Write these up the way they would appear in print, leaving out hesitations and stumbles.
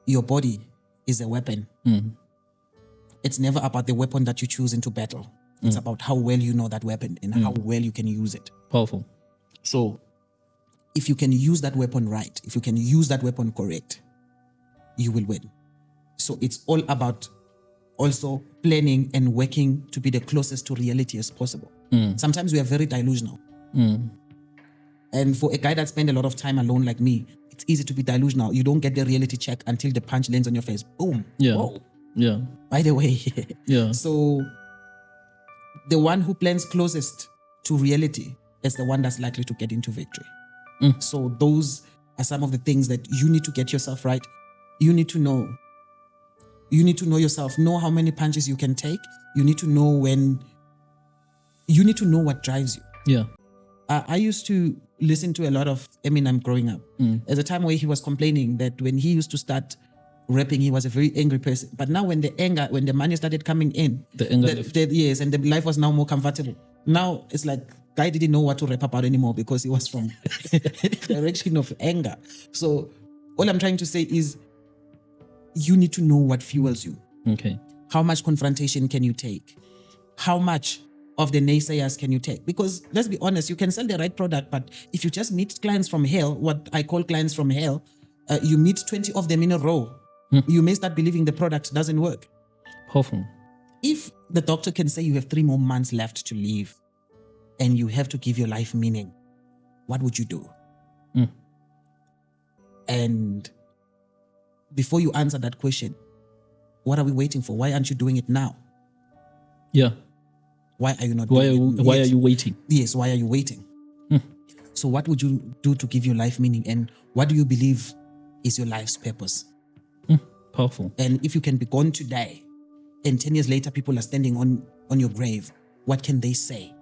your body is a weapon. It's never about the weapon that you choose into battle. It's about how well you know that weapon and how well you can use it. Powerful. So if you can use that weapon right, if you can use that weapon correct, you will win. So it's all about also planning and working to be the closest to reality as possible. Sometimes we are very delusional. And for a guy that spent a lot of time alone like me, it's easy to be delusional. You don't get the reality check until the punch lands on your face. Boom. Yeah. Whoa. Yeah. By the way. Yeah. So the one who plans closest to reality is the one that's likely to get into victory. So those are some of the things that you need to get yourself right. You need to know. You need to know yourself, know how many punches you can take. You need to know you need to know what drives you. Yeah. I used to listen to a lot of Eminem growing up. There's a time where he was complaining that when he used to start rapping, he was a very angry person. But now when the money started coming in, the anger left. Yes, and the life was now more comfortable. Now it's like guy didn't know what to rap about anymore because he was from the direction of anger. So all I'm trying to say is you need to know what fuels you. Okay. How much confrontation can you take? How much of the naysayers can you take? Because let's be honest, you can sell the right product, but if you just meet clients from hell, what I call clients from hell, you meet 20 of them in a row, you may start believing the product doesn't work. Powerful. If the doctor can say you have 3 more months left to live and you have to give your life meaning, what would you do? And before you answer that question, what are we waiting for? Why aren't you doing it now? Yeah. Why are you not Why doing it? are you waiting? Yes, why are you waiting? So what would you do to give your life meaning? And what do you believe is your life's purpose? Powerful. And if you can be gone today, and 10 years later people are standing on your grave, what can they say?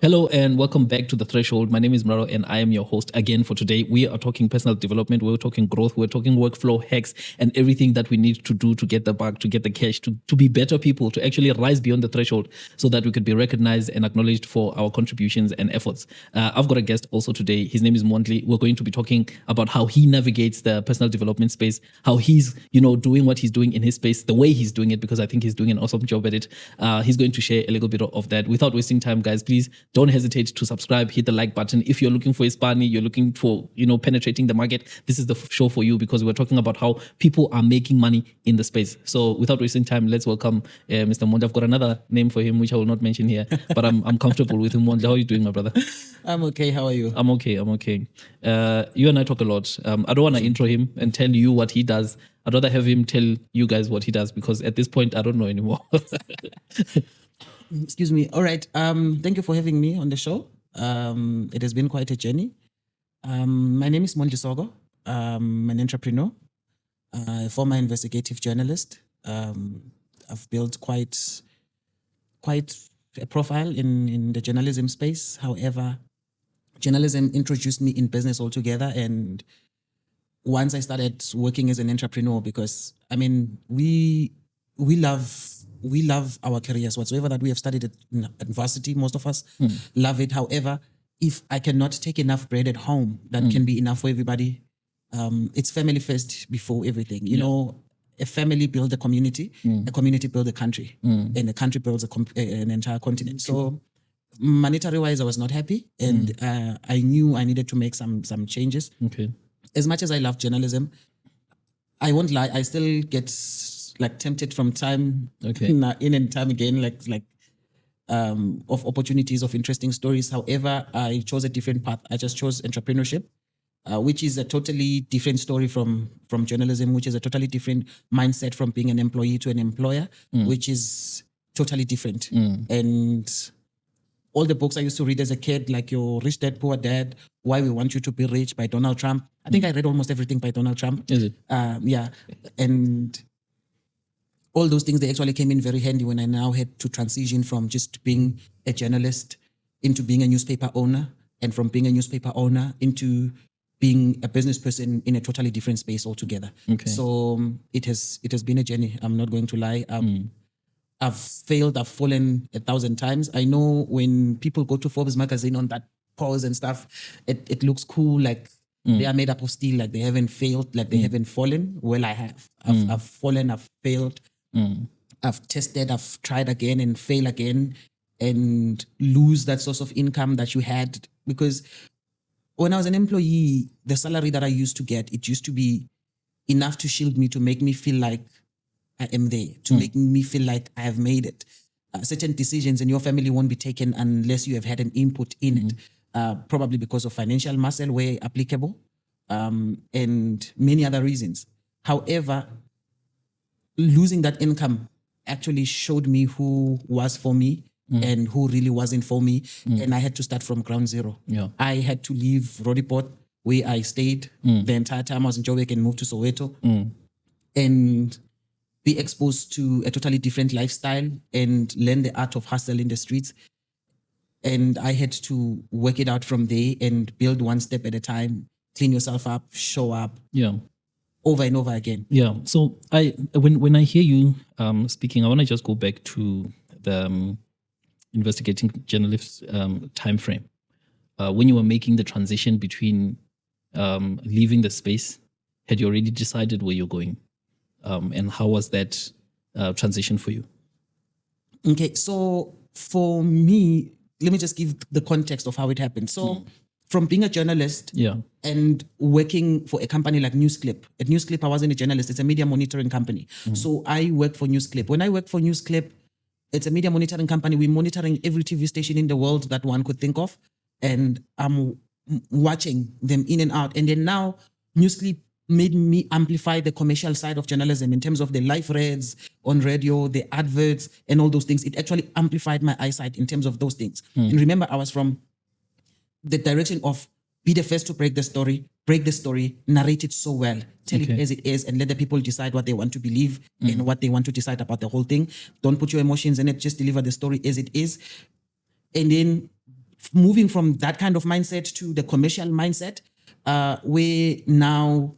Hello and welcome back to The Threshold. My name is Maro and I am your host again for today. We are talking personal development, we're talking growth, we're talking workflow hacks and everything that we need to do to get the bug, to get the cash, to be better people, to actually rise beyond the threshold so that we could be recognized and acknowledged for our contributions and efforts. I've got a guest also today. His name is Mondli. We're going to be talking about how he navigates the personal development space, how he's, doing what he's doing in his space, the way he's doing it, because I think he's doing an awesome job at it. He's going to share a little bit of that. Without wasting time, guys, please don't hesitate to subscribe, hit the like button. If you're looking for Hispani, you're looking for, penetrating the market, this is the show for you because we're talking about how people are making money in the space. So without wasting time, let's welcome Mr. Mondli. I've got another name for him, which I will not mention here, but I'm comfortable with him. Mondli, how are you doing, my brother? I'm okay. How are you? I'm okay. You and I talk a lot. I don't want to intro him and tell you what he does. I'd rather have him tell you guys what he does because at this point, I don't know anymore. Excuse me. All right. Thank you for having me on the show. It has been quite a journey. My name is Mondli Sogo. I'm an entrepreneur, a former investigative journalist. I've built quite a profile in the journalism space. However, journalism introduced me in business altogether. And once I started working as an entrepreneur, because we love our careers whatsoever that we have studied at varsity. Most of us love it. However, if I cannot take enough bread at home, that can be enough for everybody. It's family first before everything. You know, a family builds a community builds a country, and a country builds an entire continent. So monetary wise, I was not happy, and I knew I needed to make some changes. Okay. As much as I love journalism, I won't lie, I still get tempted from time in and time again, of opportunities, of interesting stories. However, I chose a different path. I just chose entrepreneurship, which is a totally different story from journalism, which is a totally different mindset from being an employee to an employer, which is totally different. And all the books I used to read as a kid, like your Rich Dad, Poor Dad, Why We Want You to Be Rich by Donald Trump. I think I read almost everything by Donald Trump. Is it? Yeah. And all those things, they actually came in very handy when I now had to transition from just being a journalist into being a newspaper owner, and from being a newspaper owner into being a business person in a totally different space altogether. Okay. So it has been a journey. I'm not going to lie. I've failed, I've fallen 1,000 times. I know when people go to Forbes magazine on that pose and stuff, it looks cool. Like they are made up of steel. Like they haven't failed. Like they haven't fallen. Well, I have. I've fallen. I've failed. I've tested. I've tried again and fail again, and lose that source of income that you had. Because when I was an employee, the salary that I used to get, it used to be enough to shield me, to make me feel like I am there, to make me feel like I have made it. Certain decisions in your family won't be taken unless you have had an input in it, probably because of financial muscle where applicable, and many other reasons. However, losing that income actually showed me who was for me and who really wasn't for me. And I had to start from ground zero. Yeah. I had to leave Rodiport, where I stayed the entire time I was in Joburg, and moved to Soweto. And be exposed to a totally different lifestyle and learn the art of hustle in the streets. And I had to work it out from there and build one step at a time, clean yourself up, show up, over and over again. Yeah. So when I hear you speaking, I want to just go back to the investigating journalist time frame. When you were making the transition between leaving the space, had you already decided where you're going? And how was that transition for you? Okay, so for me, let me just give the context of how it happened. So from being a journalist and working for a company like Newsclip. At Newsclip, I wasn't a journalist. It's a media monitoring company. So I worked for Newsclip. When I worked for Newsclip, it's a media monitoring company. We're monitoring every TV station in the world that one could think of. And I'm watching them in and out. And then now Newsclip made me amplify the commercial side of journalism in terms of the live reads on radio, the adverts, and all those things. It actually amplified my eyesight in terms of those things. And remember, I was from the direction of be the first to break the story, narrate it so well, tell it as it is, and let the people decide what they want to believe and what they want to decide about the whole thing. Don't put your emotions in it, just deliver the story as it is. And then moving from that kind of mindset to the commercial mindset, where now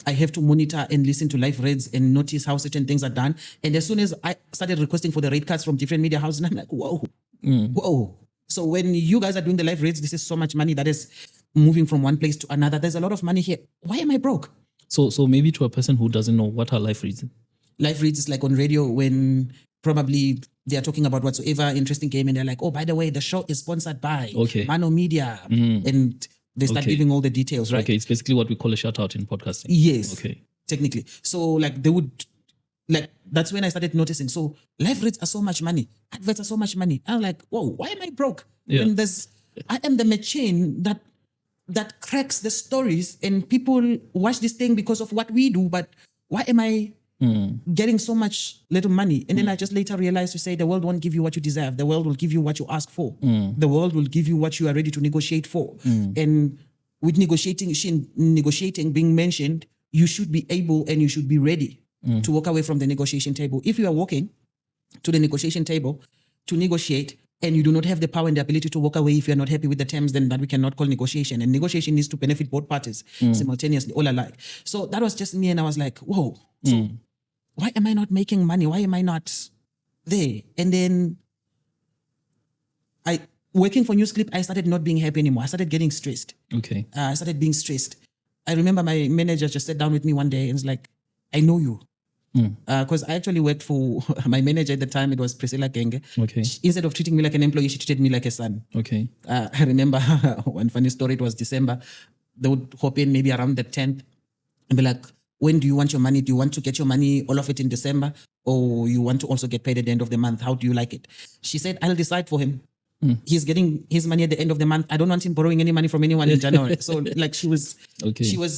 I have to monitor and listen to live reads and notice how certain things are done. And as soon as I started requesting for the rate cards from different media houses, I'm like, whoa. So when you guys are doing the live reads, this is so much money that is moving from one place to another. There's a lot of money here. Why am I broke? So maybe to a person who doesn't know, what are live reads? Live reads is like on radio when probably they are talking about whatsoever interesting game and they're like, oh, by the way, the show is sponsored by Mano Media. And they start giving all the details, right? Okay, it's basically what we call a shout out in podcasting. Yes. Okay. Technically. So like they would, like that's when I started noticing. So live reads are so much money. Adverts are so much money. I'm like, whoa, why am I broke? When I am the machine that cracks the stories and people watch this thing because of what we do, but why am I getting so much little money? And then I just later realized to say the world won't give you what you deserve. The world will give you what you ask for. The world will give you what you are ready to negotiate for. And with negotiating being mentioned, you should be able and you should be ready to walk away from the negotiation table. If you are walking to the negotiation table to negotiate and you do not have the power and the ability to walk away if you're not happy with the terms, then that we cannot call negotiation. And negotiation needs to benefit both parties simultaneously, all alike. So that was just me, and I was like, whoa. So why am I not making money? Why am I not there? And then working for Newsclip, I started not being happy anymore. I started getting stressed. Okay. I started being stressed. I remember my manager just sat down with me one day and was like, I know you. Because I actually worked for my manager at the time. It was Priscilla Genge. Okay. Instead of treating me like an employee, she treated me like a son. Okay. I remember one funny story. It was December. They would hop in maybe around the 10th and be like, when do you want your money? Do you want to get your money, all of it in December? Or you want to also get paid at the end of the month? How do you like it? She said, I'll decide for him. He's getting his money at the end of the month. I don't want him borrowing any money from anyone in January. So like she was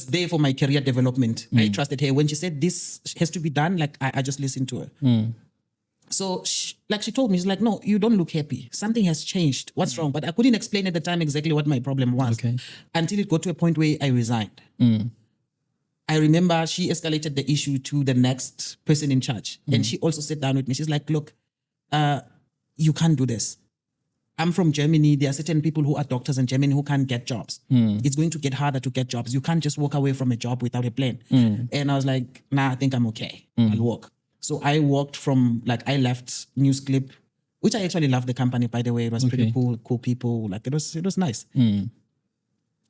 there for my career development. I trusted her. When she said this has to be done, like I just listened to her. So she told me, she's like, no, you don't look happy. Something has changed. What's wrong? But I couldn't explain at the time exactly what my problem was until it got to a point where I resigned. I remember she escalated the issue to the next person in charge. And she also sat down with me. She's like, look, you can't do this. I'm from Germany. There are certain people who are doctors in Germany who can't get jobs. It's going to get harder to get jobs. You can't just walk away from a job without a plan. And I was like, nah, I think I'm okay. I'll walk. So I walked from, I left Newsclip which I actually loved the company, by the way. It was pretty Okay. cool people. Like it was nice. Mm.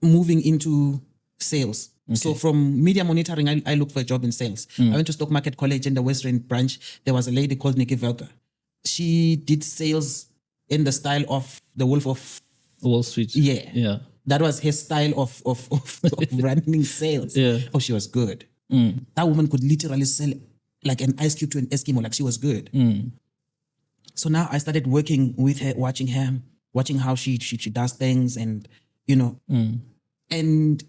Moving into sales. So Okay. from media monitoring, I looked for a job in sales. I went to Stock Market College in the Western branch. There was a lady called Nikki Velker. She did sales in the style of the Wolf of Wall Street. Yeah. Yeah. That was her style of running sales. Yeah. Oh, she was good. That woman could literally sell like an ice cube to an Eskimo. Like she was good. So now I started working with her, watching how she does things, and and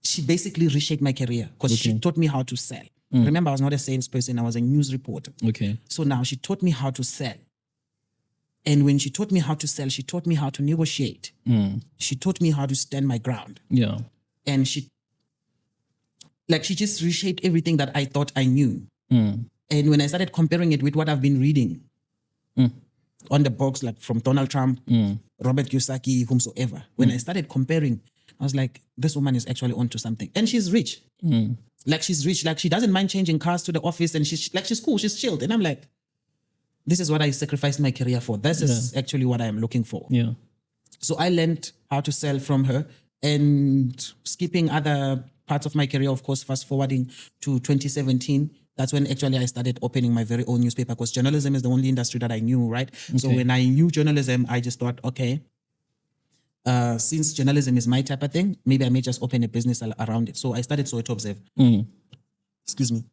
she basically reshaped my career because she taught me how to sell. Remember, I was not a salesperson; I was a news reporter. Okay. So now she taught me how to sell. And when she taught me how to sell, she taught me how to negotiate. She taught me how to stand my ground. Yeah. And she just reshaped everything that I thought I knew. And when I started comparing it with what I've been reading on the books, like from Donald Trump, Robert Kiyosaki, whomsoever, when I started comparing, I was like, this woman is actually onto something. And she's rich. Like she's rich. Like she doesn't mind changing cars to the office, and she's cool, she's chilled. And I'm like, this is what I sacrificed my career for. This is actually what I am looking for. Yeah. So I learned how to sell from her, and skipping other parts of my career, of course, fast forwarding to 2017, that's when actually I started opening my very own newspaper, because journalism is the only industry that I knew, right? So when I knew journalism, I just thought, okay, since journalism is my type of thing, maybe I may just open a business around it. So I started Soweto Observer. Excuse me.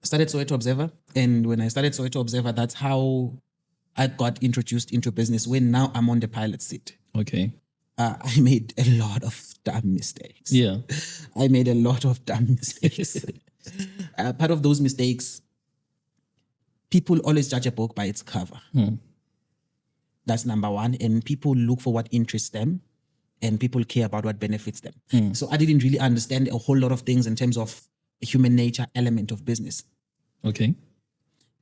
Started Soweto Observer, and when I started Soweto Observer, that's how I got introduced into business, when now I'm on the pilot seat. Okay. I made a lot of dumb mistakes. Yeah. I made a lot of dumb mistakes. Part of those mistakes, people always judge a book by its cover. That's number one. And people look for what interests them, and people care about what benefits them. So I didn't really understand a whole lot of things in terms of the human nature element of business. Okay.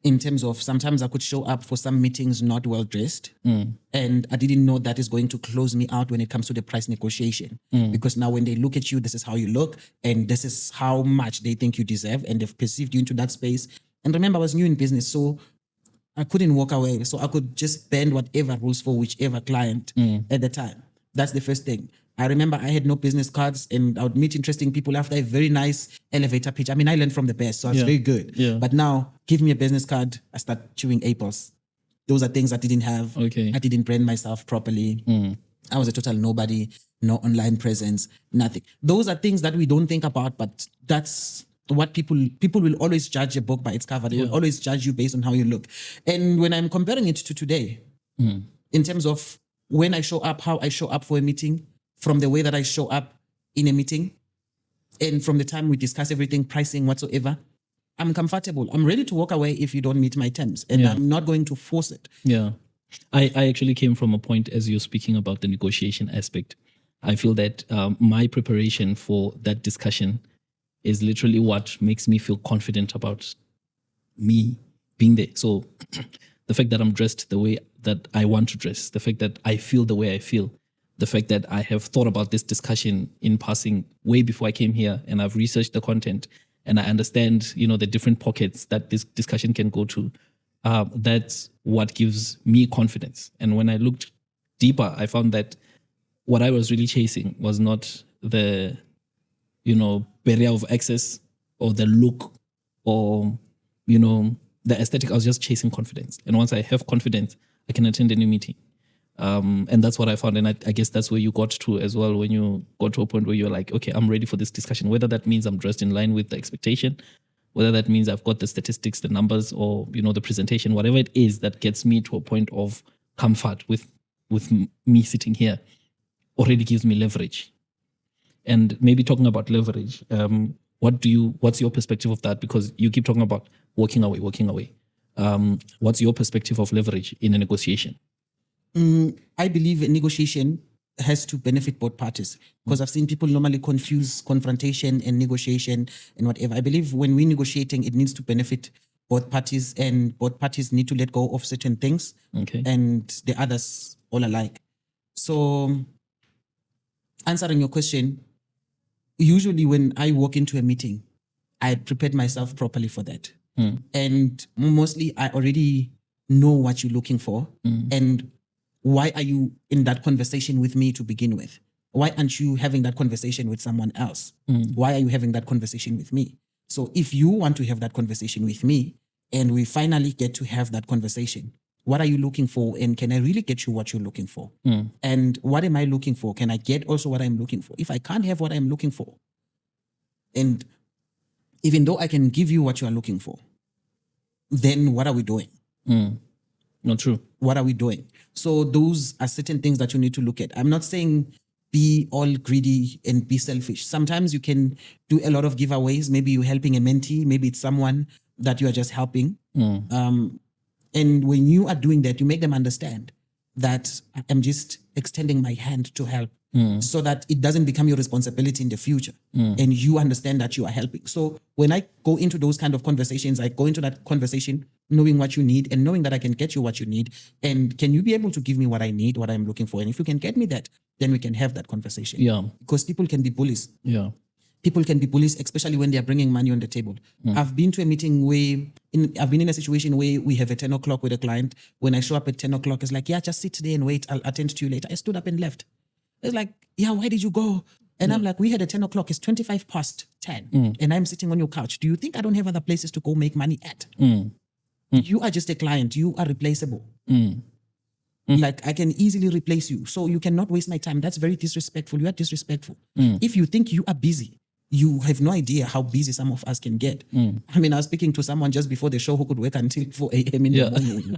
In terms of, sometimes I could show up for some meetings not well dressed, and I didn't know that is going to close me out when it comes to the price negotiation. Because now when they look at you, this is how you look, and this is how much they think you deserve, and they've perceived you into that space. And remember, I was new in business, so I couldn't walk away. So I could just bend whatever rules for whichever client at the time. That's the first thing. I remember I had no business cards, and I would meet interesting people after a very nice elevator pitch. I mean, I learned from the best, so it's very good. Yeah. But now, give me a business card, I start chewing apples. Those are things I didn't have. Okay. I didn't brand myself properly. I was a total nobody, no online presence, nothing. Those are things that we don't think about, but that's what people will always judge a book by its cover. They will always judge you based on how you look. And when I'm comparing it to today, in terms of when I show up, how I show up for a meeting, from the way that I show up in a meeting, and from the time we discuss everything, pricing, whatsoever, I'm comfortable. I'm ready to walk away if you don't meet my terms, and I'm not going to force it. Yeah. I actually came from a point, as you're speaking about the negotiation aspect. I feel that my preparation for that discussion is literally what makes me feel confident about me being there. So the fact that I'm dressed the way that I want to dress, the fact that I feel the way I feel, the fact that I have thought about this discussion in passing way before I came here, and I've researched the content, and I understand, the different pockets that this discussion can go to. That's what gives me confidence. And when I looked deeper, I found that what I was really chasing was not the, barrier of access or the look or, the aesthetic. I was just chasing confidence. And once I have confidence, I can attend any meeting. And that's what I found. And I guess that's where you got to as well, when you got to a point where you're like, okay, I'm ready for this discussion, whether that means I'm dressed in line with the expectation, whether that means I've got the statistics, the numbers, or, the presentation, whatever it is that gets me to a point of comfort with me sitting here already gives me leverage. And maybe talking about leverage, what's your perspective of that? Because you keep talking about walking away. What's your perspective of leverage in a negotiation? I believe a negotiation has to benefit both parties, because I've seen people normally confuse confrontation and negotiation and whatever. I believe when we're negotiating, it needs to benefit both parties, and both parties need to let go of certain things, and the others all alike. So answering your question, usually when I walk into a meeting, I prepared myself properly for that. And mostly I already know what you're looking for, and why are you in that conversation with me to begin with? Why aren't you having that conversation with someone else? Why are you having that conversation with me? So if you want to have that conversation with me and we finally get to have that conversation, what are you looking for? And can I really get you what you're looking for? And what am I looking for? Can I get also what I'm looking for? If I can't have what I'm looking for, and even though I can give you what you are looking for, then what are we doing? Not true. What are we doing? So those are certain things that you need to look at. I'm not saying be all greedy and be selfish. Sometimes you can do a lot of giveaways. Maybe you're helping a mentee. Maybe it's someone that you are just helping. And when you are doing that, you make them understand that I'm just extending my hand to help, so that it doesn't become your responsibility in the future. And you understand that you are helping. So when I go into those kind of conversations, I go into that conversation knowing what you need and knowing that I can get you what you need. And can you be able to give me what I need, what I'm looking for? And if you can get me that, then we can have that conversation. Yeah. Because people can be bullies. Yeah. People can be bullies, especially when they are bringing money on the table. I've been to a meeting where, I've been in a situation where we have a 10 o'clock with a client. When I show up at 10 o'clock, it's like, yeah, just sit there and wait. I'll attend to you later. I stood up and left. It's like, yeah, why did you go? And I'm like, we had a 10 o'clock. It's 25 past 10. And I'm sitting on your couch. Do you think I don't have other places to go make money at? You are just a client. You are replaceable. Like, I can easily replace you. So you cannot waste my time. That's very disrespectful. You are disrespectful. If you think you are busy, you have no idea how busy some of us can get. I mean, I was speaking to someone just before the show who could work until 4 a.m. in the morning.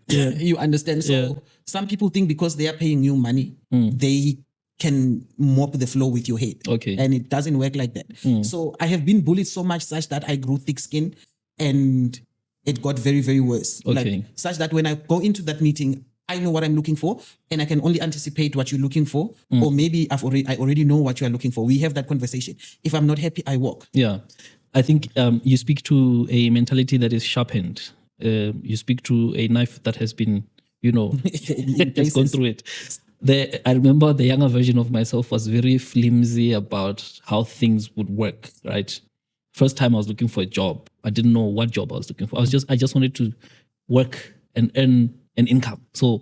You understand? So some people think because they are paying you money, they can mop the floor with your head. Okay. And it doesn't work like that. So I have been bullied so much such that I grew thick skin, and it got very, very worse. Okay. Like, such that when I go into that meeting, I know what I'm looking for, and I can only anticipate what you're looking for, or maybe I already know what you are looking for. We have that conversation. If I'm not happy, I walk. Yeah, I think you speak to a mentality that is sharpened. You speak to a knife that has been, has gone through it. I remember the younger version of myself was very flimsy about how things would work. Right, first time I was looking for a job, I didn't know what job I was looking for. I just wanted to work and earn an income. So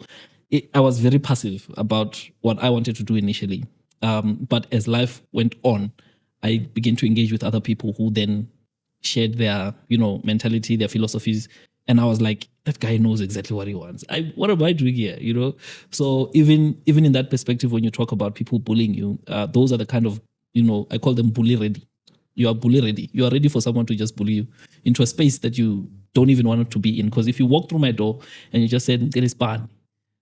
I was very passive about what I wanted to do initially. But as life went on, I began to engage with other people who then shared their, mentality, their philosophies. And I was like, that guy knows exactly what he wants. What am I doing here? So even in that perspective, when you talk about people bullying you, those are the kind of, I call them bully ready. You are bully ready. You are ready for someone to just bully you into a space that you don't even want to be in. Because if you walk through my door and you just said, "There is ban,"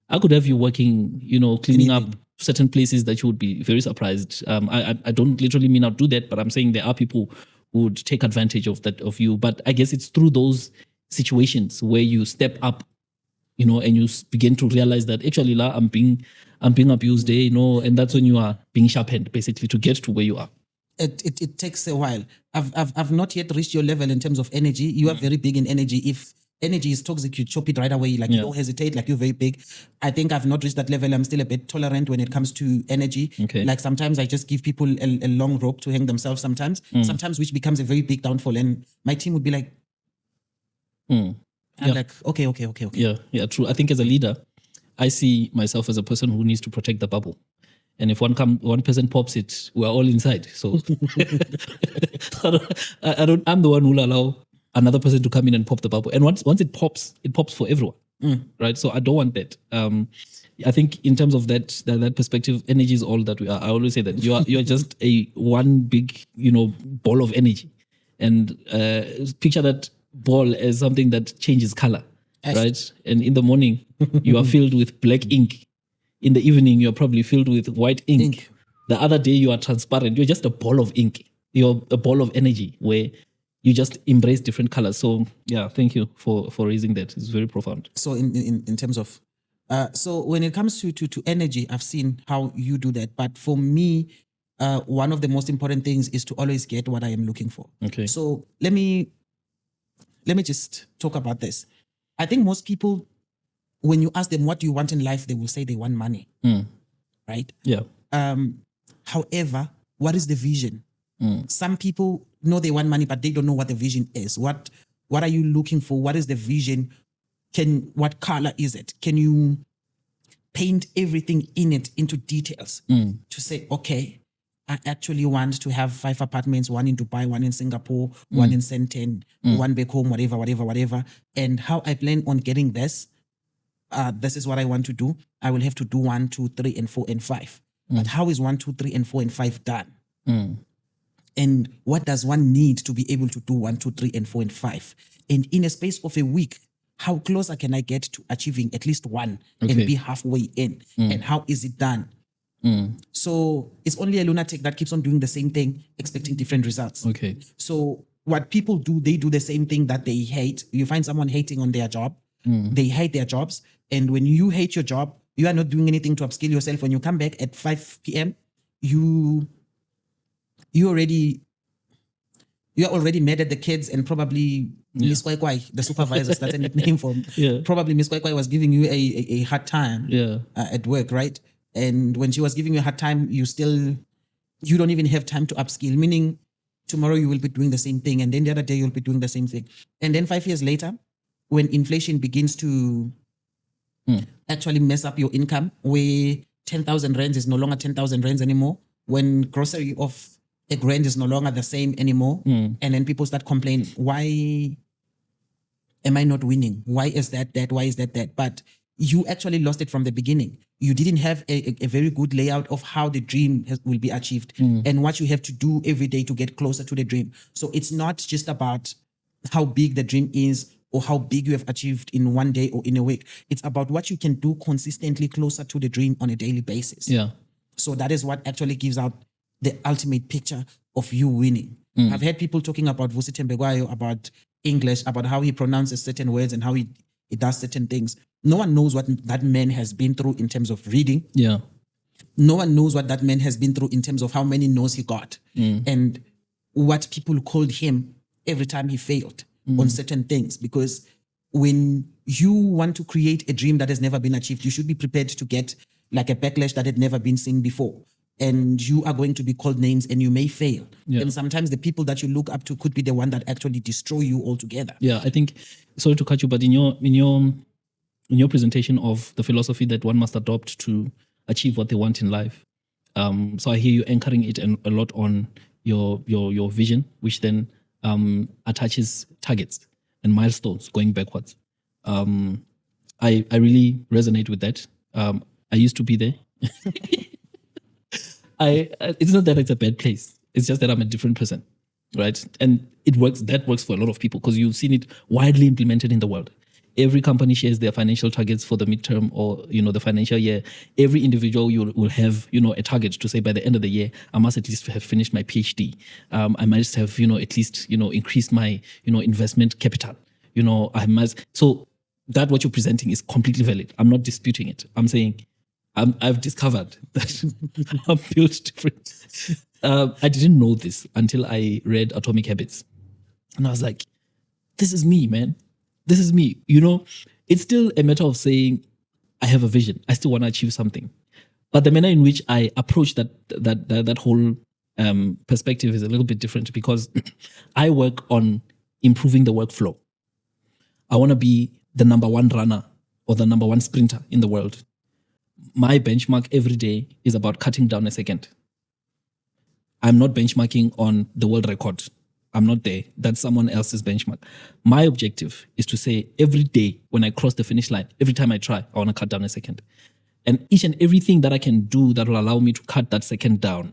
I could have you working, cleaning up certain places that you would be very surprised. I don't literally mean I'll do that, but I'm saying there are people who would take advantage of that of you. But I guess it's through those situations where you step up, and you begin to realize that actually, I'm being abused, and that's when you are being sharpened, basically, to get to where you are. It takes a while. I've not yet reached your level in terms of energy. You are very big in energy. If energy is toxic, you chop it right away. Like, you don't hesitate, like, you're very big. I think I've not reached that level. I'm still a bit tolerant when it comes to energy. Okay. Like, sometimes I just give people a long rope to hang themselves sometimes, which becomes a very big downfall. And my team would be like, I'm like, okay. Yeah, true. I think as a leader, I see myself as a person who needs to protect the bubble. And if one person pops it, we're all inside. So I'm the one who will allow another person to come in and pop the bubble. And once it pops for everyone. Right? So I don't want that. I think in terms of that perspective, energy is all that we are. I always say that you're just one big, ball of energy. And picture that ball as something that changes color. Right? And in the morning, you are filled with black ink. In the evening, you're probably filled with white ink. The other day, you are transparent. You're just a ball of ink. You're a ball of energy where you just embrace different colors. So, yeah, thank you for raising that. It's very profound. So in terms of, so when it comes to energy, I've seen how you do that. But for me, one of the most important things is to always get what I am looking for. Okay. So let me just talk about this. I think most people, when you ask them what do you want in life, they will say they want money, right? Yeah. However, what is the vision? Some people know they want money, but they don't know what the vision is. What What are you looking for? What is the vision? What color is it? Can you paint everything in it into details to say, okay, I actually want to have 5 apartments, 1 in Dubai, 1 in Singapore, 1 in Shenzhen, 1 back home, whatever. And how I plan on getting this, this is what I want to do. I will have to do 1, 2, 3, and 4, and 5. But how is 1, 2, 3, and 4, and 5 done? And what does one need to be able to do 1, 2, 3, and 4, and 5? And in a space of a week, how closer can I get to achieving at least 1 and be halfway in? And how is it done? So it's only a lunatic that keeps on doing the same thing, expecting different results. Okay. So what people do, they do the same thing that they hate. You find someone hating on their job. They hate their jobs. And when you hate your job, you are not doing anything to upskill yourself. When you come back at 5 p.m., you are already mad at the kids, and probably Miss Kwai Kwai, the supervisor, that's a nickname for him. Probably Miss Kwai Kwai was giving you a hard time at work, right? And when she was giving you a hard time, you don't even have time to upskill, meaning tomorrow you will be doing the same thing, and then the other day you'll be doing the same thing. And then 5 years later, when inflation begins to actually mess up your income, where 10,000 rands is no longer 10,000 rands anymore, when grocery of a grand is no longer the same anymore, and then people start complaining, why am I not winning? Why is that? Why is that? But you actually lost it from the beginning. You didn't have a very good layout of how the dream will be achieved and what you have to do every day to get closer to the dream. So it's not just about how big the dream is or how big you have achieved in one day or in a week. It's about what you can do consistently closer to the dream on a daily basis. Yeah. So that is what actually gives out the ultimate picture of you winning. I've heard people talking about Vusi Tembegwayo, about English, about how he pronounces certain words and how he does certain things. No one knows what that man has been through in terms of reading. Yeah. No one knows what that man has been through in terms of how many no's he got and what people called him every time he failed on certain things. Because when you want to create a dream that has never been achieved, you should be prepared to get like a backlash that had never been seen before. And you are going to be called names and you may fail. Yeah. And sometimes the people that you look up to could be the one that actually destroy you altogether. Yeah, I think, sorry to cut you, but in your presentation of the philosophy that one must adopt to achieve what they want in life, so I hear you anchoring it a lot on your vision, which then attaches targets and milestones going backwards. I really resonate with that. I used to be there. It's not that it's a bad place. It's just that I'm a different person, right? And it works. That works for a lot of people because you've seen it widely implemented in the world. Every company shares their financial targets for the midterm or the financial year. Every individual will have a target to say by the end of the year I must at least have finished my PhD. I must have at least increased my investment capital. I must. So that what you're presenting is completely valid. I'm not disputing it. I'm saying I've discovered that I'm built different. I didn't know this until I read Atomic Habits. And I was like, this is me, man. This is me. It's still a matter of saying, I have a vision. I still want to achieve something. But the manner in which I approach that whole perspective is a little bit different because I work on improving the workflow. I want to be the number 1 runner or the number 1 sprinter in the world. My benchmark every day is about cutting down a second. I'm not benchmarking on the world record. I'm not there. That's someone else's benchmark. My objective is to say every day when I cross the finish line, every time I try, I want to cut down a second. And each and everything that I can do that will allow me to cut that second down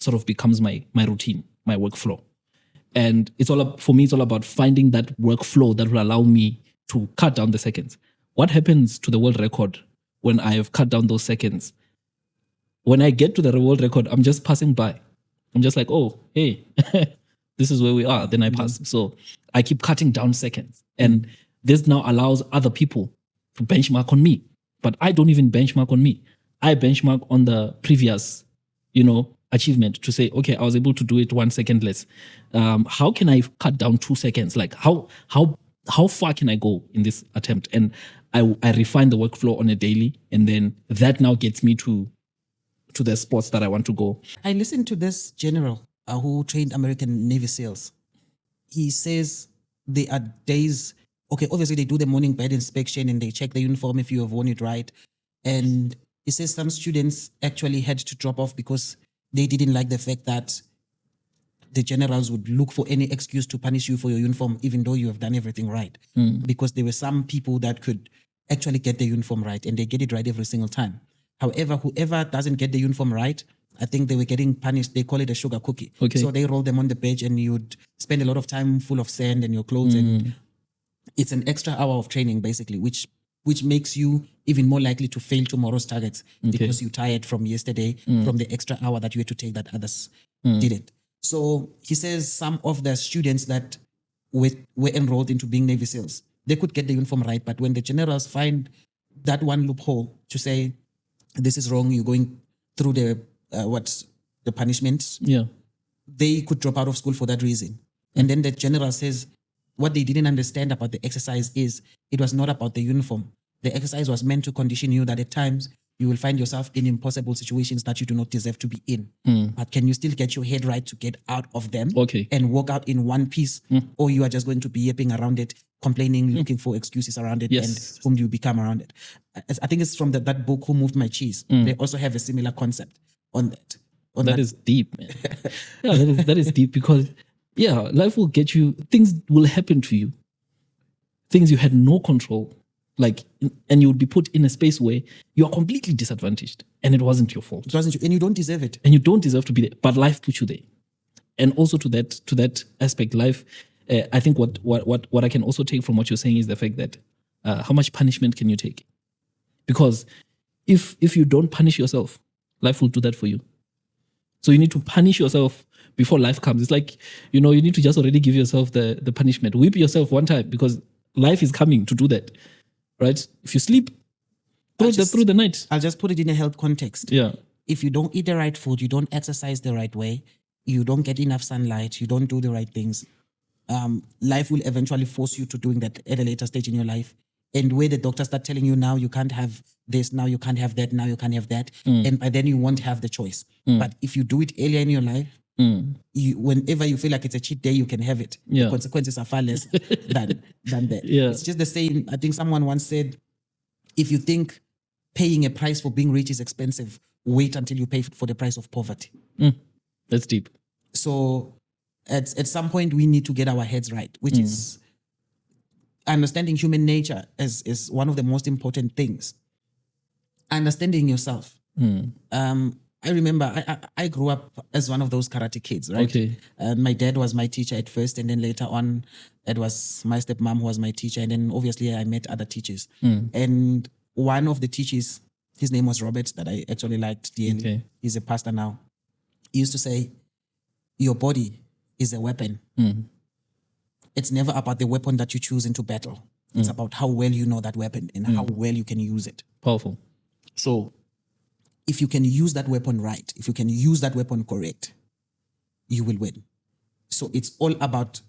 sort of becomes my routine, my workflow. And for me, it's all about finding that workflow that will allow me to cut down the seconds. What happens to the world record when I have cut down those seconds? When I get to the world record, I'm just passing by. I'm just like, oh, hey, this is where we are. Then I pass. So I keep cutting down seconds. And this now allows other people to benchmark on me. But I don't even benchmark on me. I benchmark on the previous, achievement to say, okay, I was able to do it 1 second less. How can I cut down 2 seconds? Like how far can I go in this attempt? And I refine the workflow on a daily. And then that now gets me to the spots that I want to go. I listened to this general who trained American Navy SEALs. He says there are days, okay, obviously they do the morning bed inspection and they check the uniform if you have worn it right. And it says some students actually had to drop off because they didn't like the fact that the generals would look for any excuse to punish you for your uniform, even though you have done everything right. Because there were some people that could actually get the uniform right and they get it right every single time. However, whoever doesn't get the uniform right, I think they were getting punished. They call it a sugar cookie. Okay. So they roll them on the bench and you'd spend a lot of time full of sand and your clothes. And it's an extra hour of training, basically, which makes you even more likely to fail tomorrow's targets because you're tired from yesterday, from the extra hour that you had to take that others didn't. So he says some of the students that were enrolled into being Navy SEALs, they could get the uniform right, but when the generals find that one loophole to say, this is wrong, you're going through the punishments, they could drop out of school for that reason. And then the general says what they didn't understand about the exercise is it was not about the uniform. The exercise was meant to condition you that at times you will find yourself in impossible situations that you do not deserve to be in. But can you still get your head right to get out of them and walk out in one piece? Or you are just going to be yapping around it, complaining, looking for excuses around it, and whom do you become around it? I think it's from that book, Who Moved My Cheese. They also have a similar concept on that. That is deep, man. that is deep because, life will get you, things will happen to you. Things you had no control. And you would be put in a space where you are completely disadvantaged and it wasn't your fault. It wasn't you, and you don't deserve it. And you don't deserve to be there, but life put you there. And also to that aspect, life, I think what I can also take from what you're saying is the fact that how much punishment can you take? Because if you don't punish yourself, life will do that for you. So you need to punish yourself before life comes. It's like, you need to just already give yourself the punishment. Whip yourself one time because life is coming to do that. Right? If you sleep through the night. I'll just put it in a health context. Yeah. If you don't eat the right food, you don't exercise the right way, you don't get enough sunlight, you don't do the right things, life will eventually force you to doing that at a later stage in your life. And where the doctors start telling you now you can't have this, now you can't have that, now you can't have that. And by then you won't have the choice. But if you do it earlier in your life, whenever you feel like it's a cheat day, you can have it. The consequences are far less than that. It's just the same. I think someone once said, if you think paying a price for being rich is expensive, wait until you pay for the price of poverty. That's deep. So at some point we need to get our heads right, which is understanding human nature is one of the most important things. Understanding yourself. I remember I grew up as one of those karate kids, right? Okay. My dad was my teacher at first, and then later on, it was my stepmom who was my teacher, and then obviously I met other teachers. And one of the teachers, his name was Robert, that I actually liked dearly. Okay. He's a pastor now. He used to say, your body is a weapon. It's never about the weapon that you choose into battle. It's about how well you know that weapon and how well you can use it. Powerful. So if you can use that weapon right, if you can use that weapon correct, you will win. So it's all about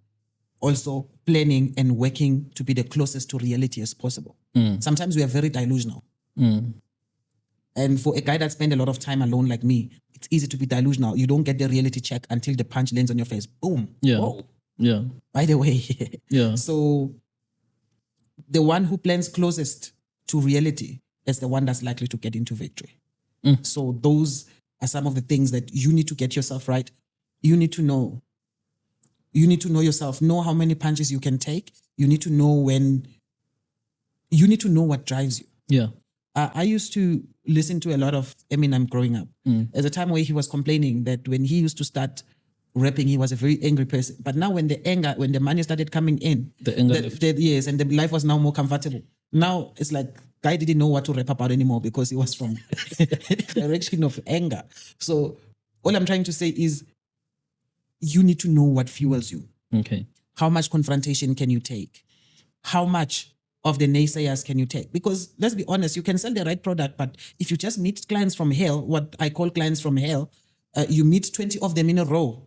also planning and working to be the closest to reality as possible. Sometimes we are very delusional. And for a guy that spent a lot of time alone like me, it's easy to be delusional. You don't get the reality check until the punch lands on your face. Boom. Yeah. Whoa. Yeah. By the way. Yeah. So the one who plans closest to reality is the one that's likely to get into victory. So those are some of the things that you need to get yourself right. You need to know. You need to know yourself, know how many punches you can take. You need to know what drives you. Yeah. I used to listen to a lot of Eminem growing up. There's a time where he was complaining that when he used to start rapping, he was a very angry person. But now when the money started coming in, the anger left. Yes, and the life was now more comfortable. Now it's like guy didn't know what to rap about anymore because he was from direction of anger. So all I'm trying to say is you need to know what fuels you. Okay. How much confrontation can you take? How much of the naysayers can you take? Because let's be honest, you can sell the right product, but if you just meet clients from hell, what I call clients from hell, you meet 20 of them in a row,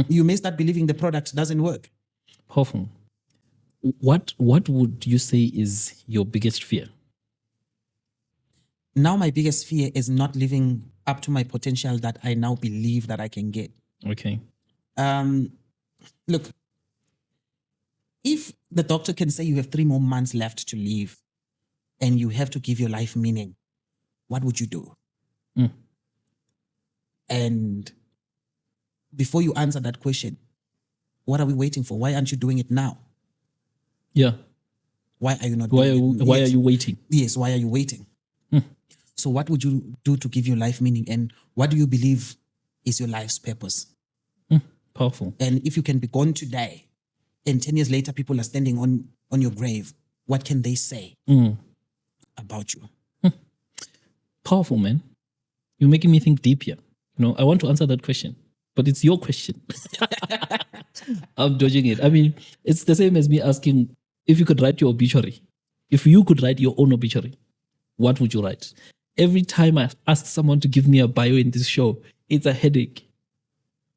you may start believing the product doesn't work. Powerful. What would you say is your biggest fear? Now my biggest fear is not living up to my potential that I now believe that I can get. Okay. Look, If the doctor can say you have 3 more months left to live and you have to give your life meaning, what would you do? And before you answer that question, what are we waiting for? Why aren't you doing it now? Yeah. Why are you not Why doing it? why are you waiting? Yes, why are you waiting? So what would you do to give your life meaning? And what do you believe is your life's purpose? Powerful. And if you can be gone today and 10 years later people are standing on your grave, what can they say about you? Powerful, man. You're making me think deep here. You know, I want to answer that question, but it's your question. I'm dodging it. I mean, it's the same as me asking if you could write your obituary. If you could write your own obituary, what would you write? Every time I ask someone to give me a bio in this show, it's a headache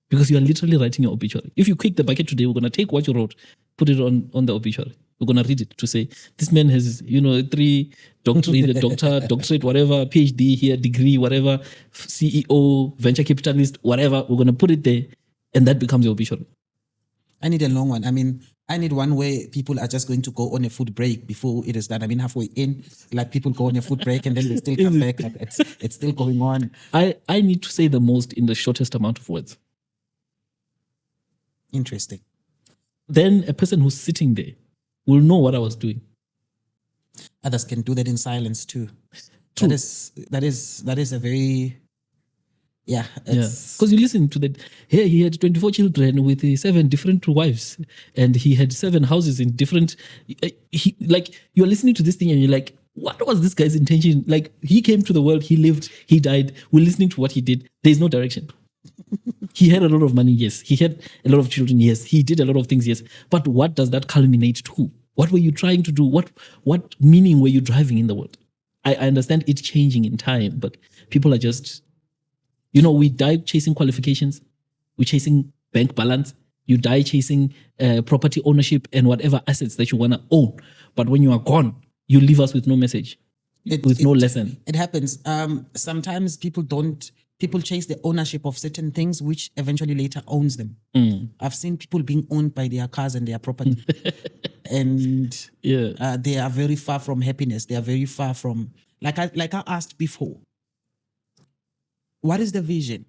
because you are literally writing your obituary. If you kick the bucket today, we're going to take what you wrote, put it on the obituary. We're going to read it to say, this man has, 3 doctorate, doctorate, whatever, PhD here, degree, whatever, CEO, venture capitalist, whatever. We're going to put it there and that becomes your obituary. I need a long one. I mean, I need one where people are just going to go on a food break before it is done. I mean, halfway in, like people go on a food break and then they still come back. Like it's still going on. I need to say the most in the shortest amount of words. Interesting. Then a person who's sitting there will know what I was doing. Others can do that in silence too. True. That is a very Because you listen to that. Here he had 24 children with 7 different wives, and he had 7 houses in different. You're listening to this thing and you're like, what was this guy's intention? Like, he came to the world, he lived, he died. We're listening to what he did. There's no direction. He had a lot of money, yes. He had a lot of children, yes. He did a lot of things, yes. But what does that culminate to? What were you trying to do? What meaning were you driving in the world? I understand it's changing in time, but people are just, we die chasing qualifications. We're chasing bank balance. You die chasing property ownership and whatever assets that you want to own. But when you are gone, you leave us with no message, with no lesson. It happens. Sometimes people chase the ownership of certain things, which eventually later owns them. I've seen people being owned by their cars and their property. And they are very far from happiness. They are very far from, like I asked before, what is the vision?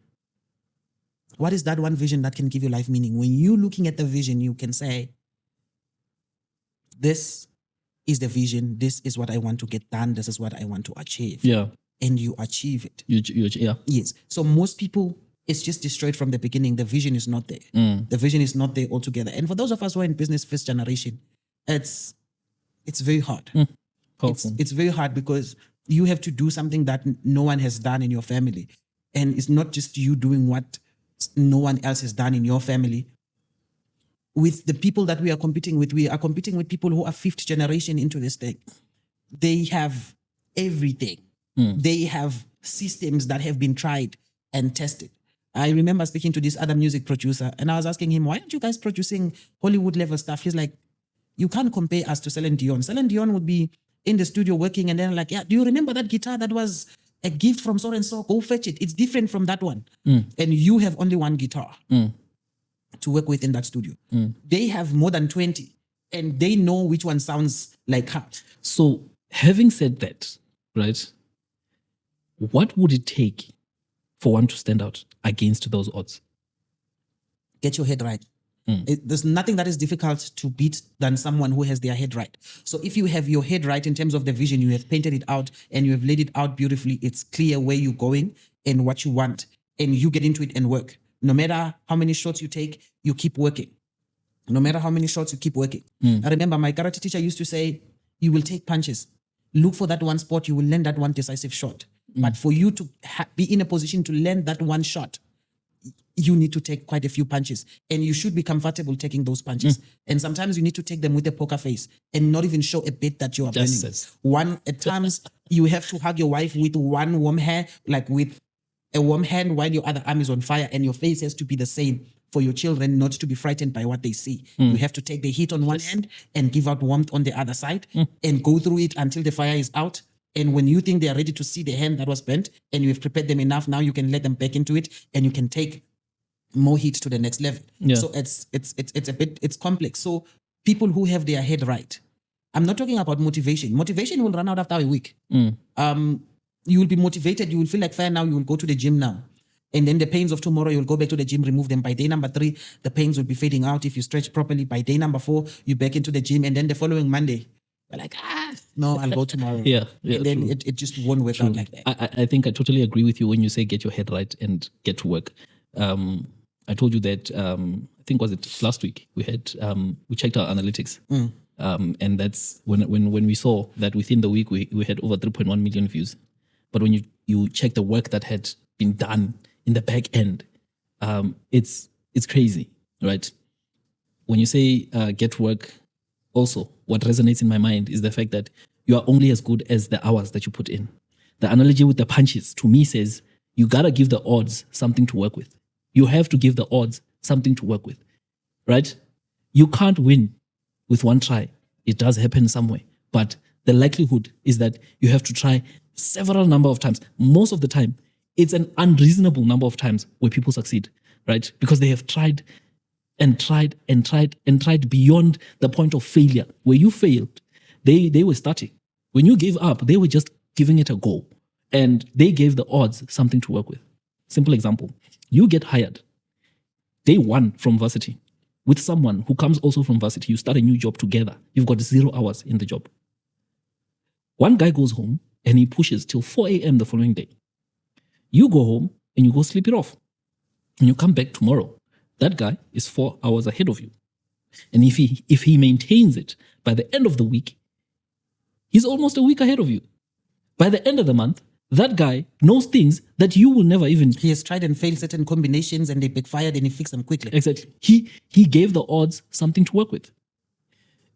What is that one vision that can give you life meaning? When you're looking at the vision, you can say, this is the vision. This is what I want to get done. This is what I want to achieve. Yeah. And you achieve it. Yeah. Yes. So most people, it's just destroyed from the beginning. The vision is not there. The vision is not there altogether. And for those of us who are in business first generation, it's very hard. It's very hard because you have to do something that no one has done in your family. And it's not just you doing what no one else has done in your family. With the people that we are competing with people who are 5th generation into this thing. They have everything. They have systems that have been tried and tested. I remember speaking to this other music producer and I was asking him, why aren't you guys producing Hollywood level stuff? He's like, you can't compare us to Celine Dion. Celine Dion would be in the studio working and then like, yeah, do you remember that guitar that was a gift from so and so? Go fetch it. It's different from that one. And you have only one guitar to work with in that studio. They have more than 20 and they know which one sounds like her. So having said that, right, what would it take for one to stand out against those odds? Get your head right. There's nothing that is difficult to beat than someone who has their head right. So if you have your head right in terms of the vision, you have painted it out and you have laid it out beautifully, it's clear where you're going and what you want, and you get into it and work. No matter how many shots you take, you keep working. No matter how many shots you keep working. I remember my karate teacher used to say, you will take punches. Look for that one spot, you will land that one decisive shot. But for you to be in a position to land that one shot, you need to take quite a few punches and you should be comfortable taking those punches. And sometimes you need to take them with a poker face and not even show a bit that you are burning. At times you have to hug your wife with one warm hand, like with a warm hand while your other arm is on fire, and your face has to be the same for your children not to be frightened by what they see. You have to take the heat on one hand and give out warmth on the other side and go through it until the fire is out. And when you think they are ready to see the hand that was burnt and you have prepared them enough, now you can let them back into it and you can take more heat to the next level. So it's complex. So people who have their head right. I'm not talking about motivation. Motivation will run out after a week. You will be motivated. You will feel like fire now. You will go to the gym now. And then the pains of tomorrow, you'll go back to the gym, remove them. By day number 3, the pains will be fading out. If you stretch properly, by day number 4, you're back into the gym. And then the following Monday, you're like, no, I'll go tomorrow. Yeah, and then it just won't work out like that. I think I totally agree with you when you say get your head right and get to work. I told you that, I think was it last week, we checked our analytics. And that's when we saw that within the week, we had over 3.1 million views. But when you check the work that had been done in the back end, it's crazy, right? When you say get work, also what resonates in my mind is the fact that you are only as good as the hours that you put in. The analogy with the punches to me says you gotta give the odds something to work with. You have to give the odds something to work with, right? You can't win with one try. It does happen somewhere, but the likelihood is that you have to try several number of times. Most of the time, it's an unreasonable number of times where people succeed, right? Because they have tried and tried and tried and tried beyond the point of failure. Where you failed, they were starting. When you gave up, they were just giving it a go. And they gave the odds something to work with. Simple example. You get hired day 1 from varsity with someone who comes also from varsity. You start a new job together. You've got 0 hours in the job. One guy goes home and he pushes till 4 a.m. the following day. You go home and you go sleep it off. And you come back tomorrow. That guy is 4 hours ahead of you. And if he maintains it, by the end of the week, he's almost a week ahead of you. By the end of the month, that guy knows things that you will never even... He has tried and failed certain combinations and they backfired and he fixed them quickly. Exactly. He gave the odds something to work with.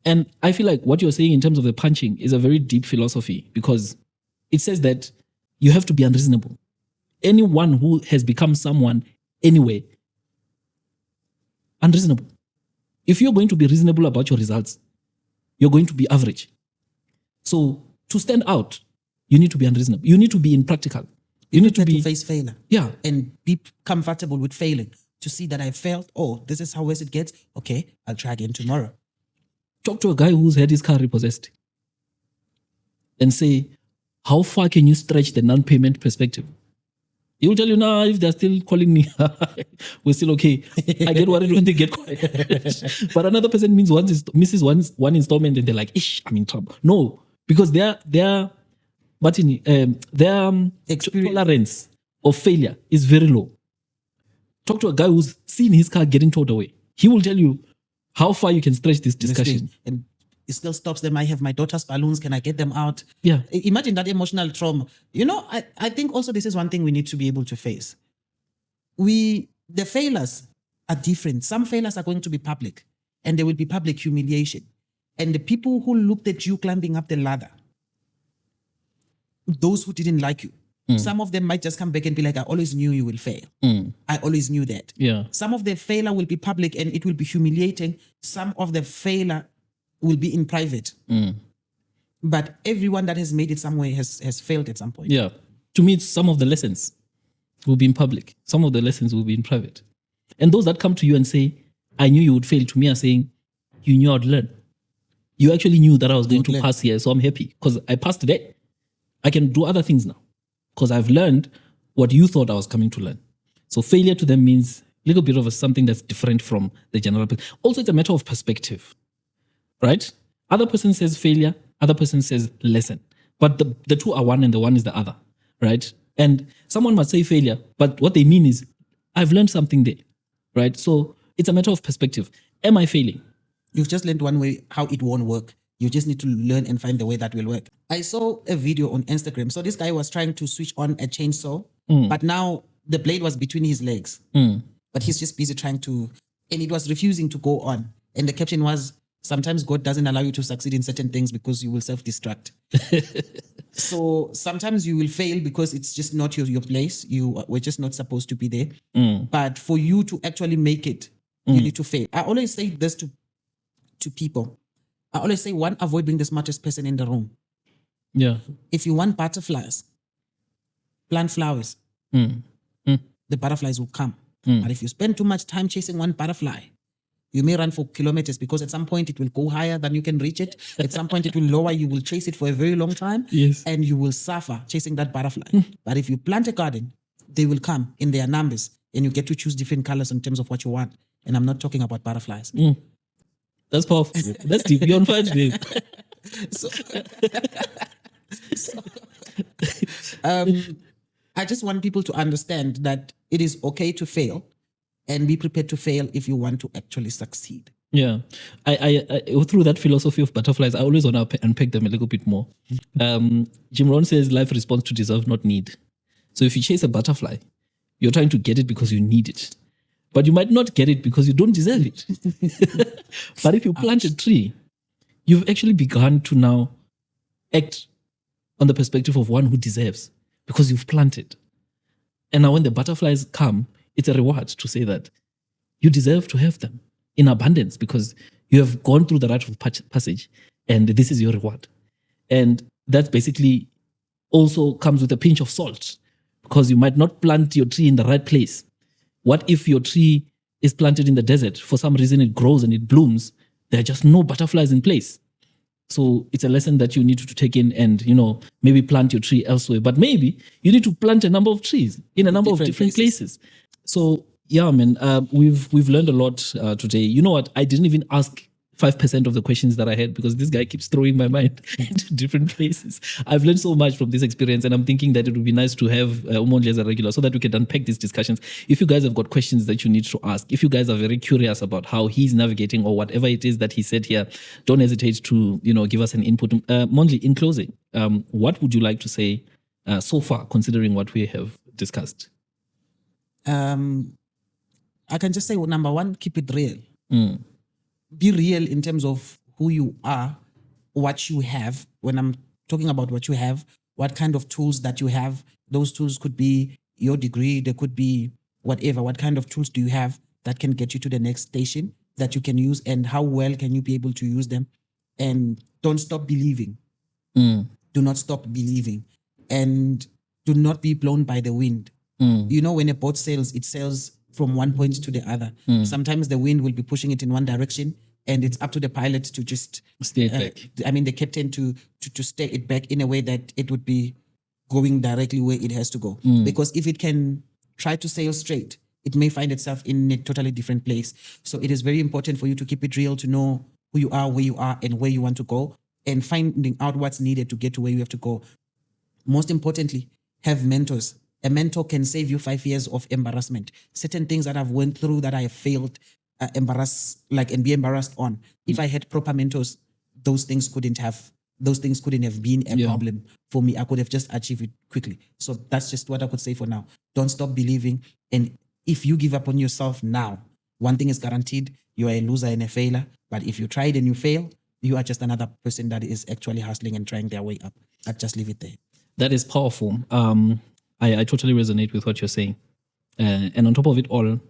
And I feel like what you're saying in terms of the punching is a very deep philosophy, because it says that you have to be unreasonable. Anyone who has become someone anyway, unreasonable. If you're going to be reasonable about your results, you're going to be average. So to stand out, you need to be unreasonable. You need to be impractical. You need to face failure. Yeah. And be comfortable with failing. To see that I failed. Oh, this is how worse it gets. Okay, I'll try again tomorrow. Talk to a guy who's had his car repossessed and say, how far can you stretch the non-payment perspective? He will tell you, nah, if they're still calling me, we're still okay. I get worried when they get quiet. But another person misses one installment and they're like, ish, I'm in trouble. No, because their tolerance of failure is very low. Talk to a guy who's seen his car getting towed away. He will tell you how far you can stretch this discussion. And it still stops them. I have my daughter's balloons. Can I get them out? Yeah. Imagine that emotional trauma. You know, I think also this is one thing we need to be able to face. The failures are different. Some failures are going to be public and there will be public humiliation. And the people who looked at you climbing up the ladder, those who didn't like you, some of them might just come back and be like, I always knew you will fail. I always knew that. Yeah. Some of the failure will be public and it will be humiliating. Some of the failure will be in private. But everyone that has made it somewhere has failed at some point. Yeah. To me, some of the lessons will be in public. Some of the lessons will be in private. And those that come to you and say, I knew you would fail, to me are saying, you knew I'd learn. You actually knew that I was going to pass here, so I'm happy because I passed today. I can do other things now because I've learned what you thought I was coming to learn. So failure to them means a little bit of something that's different from the general. Also, it's a matter of perspective, right? Other person says failure, other person says lesson. But the two are one and the one is the other, right? And someone might say failure, but what they mean is, I've learned something there, right? So it's a matter of perspective. Am I failing? You've just learned one way how it won't work. You just need to learn and find the way that will work. I saw a video on Instagram. So this guy was trying to switch on a chainsaw, but now the blade was between his legs. But he's just busy trying to, and it was refusing to go on. And the caption was, sometimes God doesn't allow you to succeed in certain things because you will self-destruct. So sometimes you will fail because it's just not your place. You were just not supposed to be there. But for you to actually make it, you need to fail. I always say this to people. I always say, one, avoid being the smartest person in the room. Yeah. If you want butterflies, plant flowers. The butterflies will come. But if you spend too much time chasing one butterfly, You may run for kilometers because at some point it will go higher than you can reach it. At some point it will lower. You will chase it for a very long time. Yes. And you will suffer chasing that butterfly. But if you plant a garden, they will come in their numbers and you get to choose different colors in terms of what you want. And I'm not talking about butterflies. That's powerful. That's deep. You're on fire today. I just want people to understand that it is okay to fail and be prepared to fail if you want to actually succeed. Yeah. I through that philosophy of butterflies, I always want to unpack them a little bit more. Jim Rohn says life responds to deserve, not need. So if you chase a butterfly, you're trying to get it because you need it. But you might not get it because you don't deserve it. But if you plant a tree, you've actually begun to now act on the perspective of one who deserves because you've planted. And now when the butterflies come, it's a reward to say that you deserve to have them in abundance because you have gone through the rite of passage and this is your reward. And that basically also comes with a pinch of salt because you might not plant your tree in the right place. What if your tree is planted in the desert? For some reason it grows and it blooms. There are just no butterflies in place. So it's a lesson that you need to take in and, maybe plant your tree elsewhere. But maybe you need to plant a number of trees in a number of different places. So yeah, man, we've learned a lot today. You know what? I didn't even ask 5% of the questions that I had because this guy keeps throwing my mind into different places. I've learned so much from this experience and I'm thinking that it would be nice to have Mondli as a regular so that we can unpack these discussions. If you guys have got questions that you need to ask, if you guys are very curious about how he's navigating or whatever it is that he said here, don't hesitate to, give us an input. Mondli, in closing, what would you like to say so far, considering what we have discussed? I can just say, number one, keep it real. Be real in terms of who you are, what you have. When I'm talking about what you have, what kind of tools that you have, those tools could be your degree, they could be whatever. What kind of tools do you have that can get you to the next station that you can use, and how well can you be able to use them? And don't stop believing. Do not stop believing. And do not be blown by the wind. When a boat sails, it sails from one point to the other. Sometimes the wind will be pushing it in one direction and it's up to the pilot to just stay back. The captain to steer it back in a way that it would be going directly where it has to go. Because if it can try to sail straight, it may find itself in a totally different place. So it is very important for you to keep it real, to know who you are, where you are, and where you want to go, and finding out what's needed to get to where you have to go. Most importantly, have mentors. A mentor can save you 5 years of embarrassment. Certain things that I've went through that I have failed, and be embarrassed on. If I had proper mentors, those things couldn't have been a problem for me. I could have just achieved it quickly. So that's just what I could say for now. Don't stop believing. And if you give up on yourself now, one thing is guaranteed: you are a loser and a failure. But if you tried and you fail, you are just another person that is actually hustling and trying their way up. I'd just leave it there. That is powerful. I totally resonate with what you're saying. And on top of it all,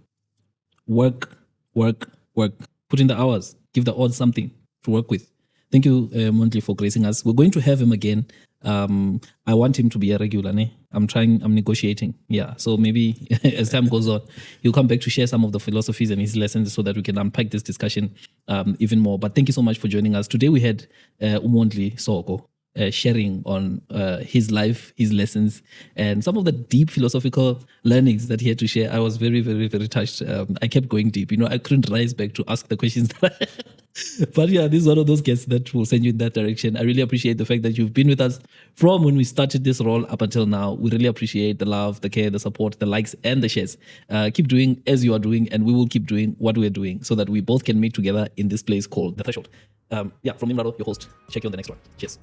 work. Put in the hours. Give the odds something to work with. Thank you, Mondli, for gracing us. We're going to have him again. I want him to be a regular. I'm negotiating. Yeah. So maybe as time goes on, he'll come back to share some of the philosophies and his lessons so that we can unpack this discussion even more. But thank you so much for joining us. Today we had Mondli Soko. Sharing on his life, his lessons, and some of the deep philosophical learnings that he had to share. I was very, very, very touched. I kept going deep. I couldn't rise back to ask the questions. But yeah, this is one of those guests that will send you in that direction. I really appreciate the fact that you've been with us from when we started this role up until now. We really appreciate the love, the care, the support, the likes, and the shares. Keep doing as you are doing, and we will keep doing what we're doing so that we both can meet together in this place called The Threshold. From Imrado, your host. Check you on the next one. Cheers.